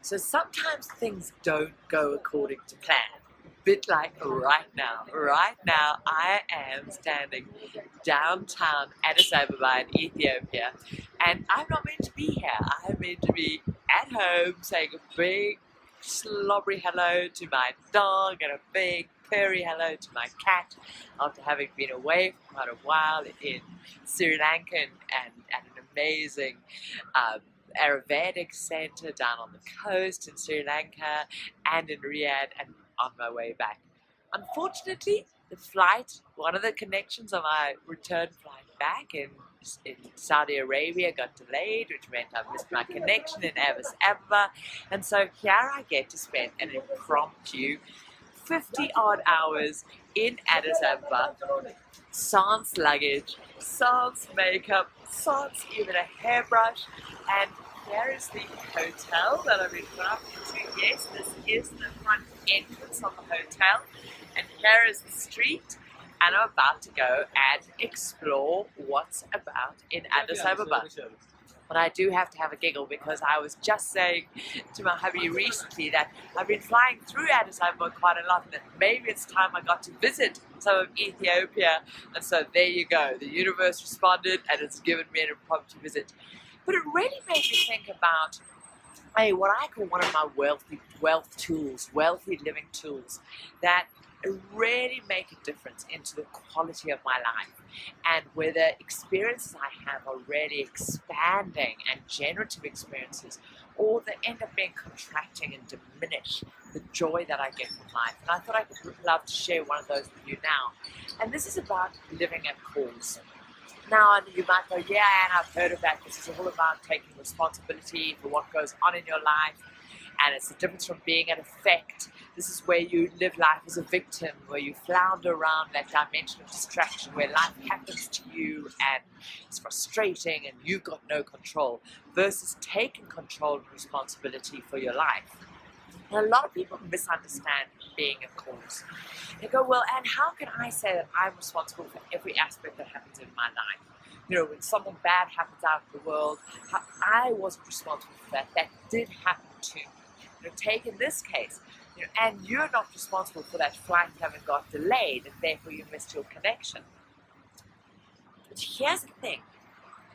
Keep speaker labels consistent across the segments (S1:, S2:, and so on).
S1: So sometimes things don't go according to plan. A bit like right now. Right now I am standing downtown Addis Ababa in Ethiopia, and I'm not meant to be here. I'm meant to be at home saying a big slobbery hello to my dog and a big purry hello to my cat after having been away for quite a while in Sri Lanka and at an amazing Ayurvedic center down on the coast in Sri Lanka and in Riyadh, and on my way back. Unfortunately, the flight, one of the connections of my return flight back in Saudi Arabia got delayed, which meant I missed my connection in Addis Ababa, and so here I get to spend an impromptu 50 odd hours in Addis Ababa, sans luggage, sans makeup, sans even a hairbrush, and here is the hotel that I've been put up into. Yes, this is the front entrance of the hotel, and here is the street, and I'm about to go and explore what's about in Addis Ababa. But I do have to have a giggle because I was just saying to my hubby recently that I've been flying through Addis Ababa quite a lot, and that maybe it's time I got to visit some of Ethiopia. And so there you go. The universe responded and it's given me an impromptu visit. But it really made me think about what I call one of my wealthy living tools that really make a difference into the quality of my life, and where the experiences I have are really expanding and generative experiences, or they end up being contracting and diminish the joy that I get from life. And I thought I would love to share one of those with you now. And this is about living at cause. Now, you might go, yeah, and I've heard of that. This is all about taking responsibility for what goes on in your life. And it's the difference from being an effect. This is where you live life as a victim, where you flounder around that dimension of distraction, where life happens to you and it's frustrating and you've got no control, versus taking control and responsibility for your life. And a lot of people misunderstand being a cause. They go, well, and how can I say that I'm responsible for every aspect that happens in my life? You know, when something bad happens out in the world, I wasn't responsible for that. That did happen to me. You know, take in this case, you know, and you're not responsible for that flight having got delayed and therefore you missed your connection. But here's the thing,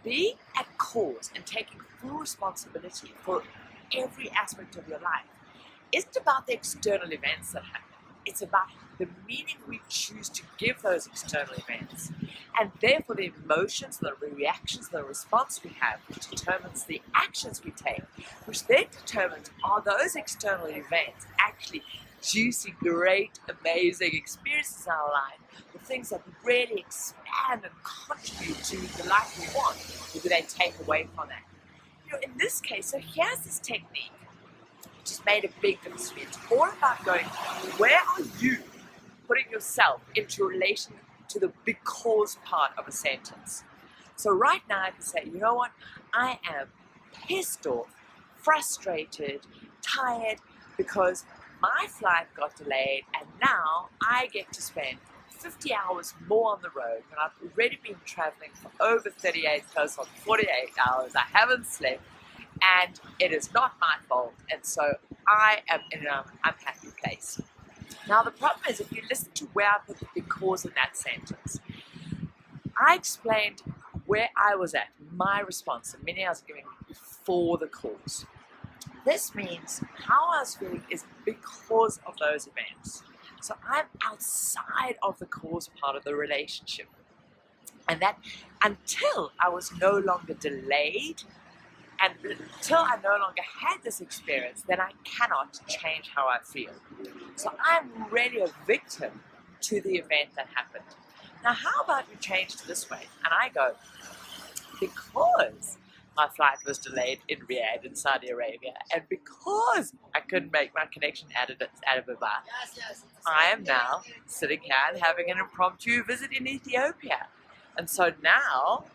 S1: being at cause and taking full responsibility for every aspect of your life isn't about the external events that happen. It's about the meaning we choose to give those external events, and therefore the emotions, the reactions, the response we have, which determines the actions we take, which then determines, are those external events actually juicy, great, amazing experiences in our life, the things that really expand and contribute to the life we want, or do they take away from that? You know, in this case, so here's this technique which has made a big difference to me. It's all about going, where are you putting yourself into relation to the because part of a sentence? So right now I can say, you know what, I am pissed off, frustrated, tired, because my flight got delayed and now I get to spend 50 hours more on the road when I've already been traveling for over 38, close on 48 hours. I haven't slept, and it is not my fault, and so I am in an unhappy place. Now the problem is, if you listen to where I put the because in that sentence, I explained where I was at, my response, the meaning I was giving before the cause. This means how I was feeling is because of those events. So I'm outside of the cause part of the relationship. And that until I was no longer delayed, and until I no longer had this experience, then I cannot change how I feel. So I'm really a victim to the event that happened. Now, how about we change it this way? And I go, because my flight was delayed in Riyadh in Saudi Arabia, and because I couldn't make my connection at Addis Ababa, I am now sitting here and having an impromptu visit in Ethiopia. And so now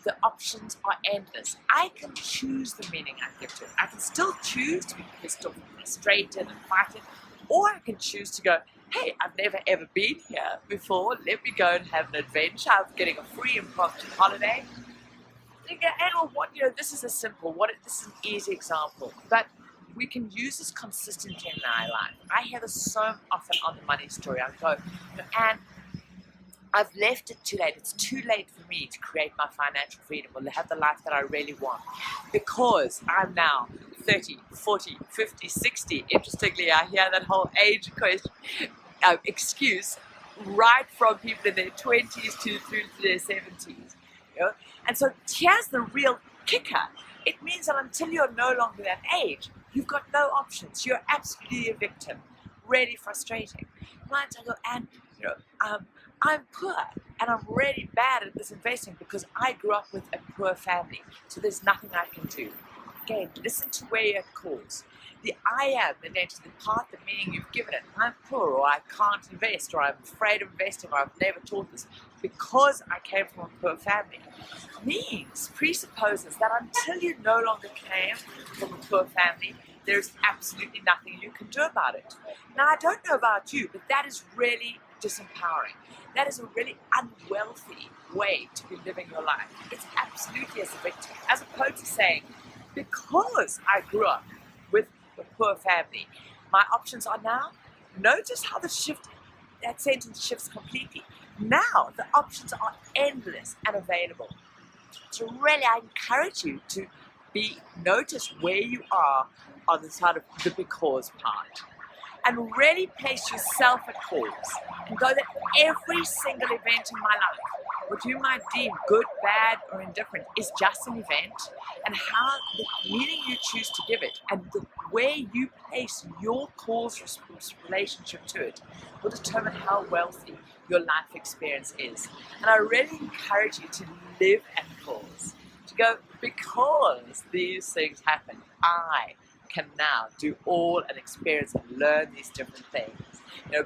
S1: the options are endless. I can choose the meaning I give to it. I can still choose to be pissed off, frustrated and fighting, or I can choose to go, hey, I've never ever been here before, let me go and have an adventure. I'm getting a free impromptu holiday. And what, you know, this is a simple, this is an easy example, but we can use this consistently in our life. I hear this so often on the money story. I go, and I've left it too late. It's too late for me to create my financial freedom or to have the life that I really want because I'm now 30, 40, 50, 60. Interestingly, I hear that whole age question, excuse right from people in their 20s to through to their 70s. You know? And so here's the real kicker. It means that until you're no longer that age, you've got no options. You're absolutely a victim. Really frustrating. Right? I go, and I'm poor and I'm really bad at this investing because I grew up with a poor family. So there's nothing I can do. Again, listen to where your calls. The I am, the nature, the part, the meaning you've given it. I'm poor, or I can't invest, or I'm afraid of investing, or I've never taught this because I came from a poor family. Presupposes that until you no longer came from a poor family, there's absolutely nothing you can do about it. Now, I don't know about you, but that is really disempowering. That is a really unwealthy way to be living your life. It's absolutely as a victim, as opposed to saying, because I grew up with a poor family, my options are now. Notice how that sentence shifts completely. Now the options are endless and available. So really, I encourage you to notice where you are on the side of the because part, and really place yourself at cause, and go that every single event in my life, what you might deem good, bad, or indifferent, is just an event, and how the meaning you choose to give it and the way you place your cause relationship to it will determine how wealthy your life experience is. And I really encourage you to live at cause, to go, because these things happen, I can now do all and experience and learn these different things.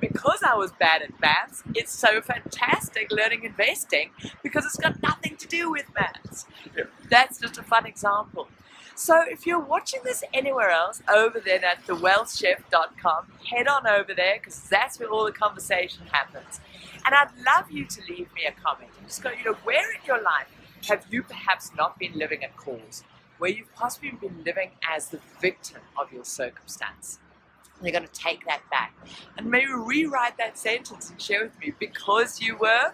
S1: Because I was bad at maths, it's so fantastic learning investing because it's got nothing to do with maths. That's just a fun example. So if you're watching this anywhere else, over there at thewealthchef.com, head on over there because that's where all the conversation happens. And I'd love you to leave me a comment and just go, where in your life have you perhaps not been living at cause? Where you've possibly been living as the victim of your circumstance. And you're going to take that back and maybe rewrite that sentence and share with me, because you were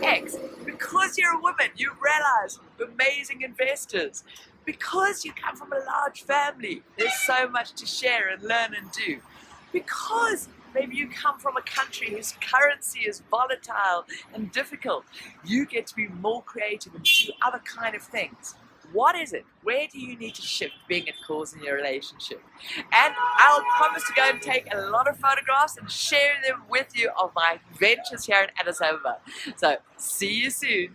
S1: X, because you're a woman, you realize amazing investors, because you come from a large family, there's so much to share and learn and do, because maybe you come from a country whose currency is volatile and difficult, you get to be more creative and do other kind of things. What is it? Where do you need to shift being at cause in your relationship? And I'll promise to go and take a lot of photographs and share them with you of my ventures here in Addis Ababa. So, see you soon.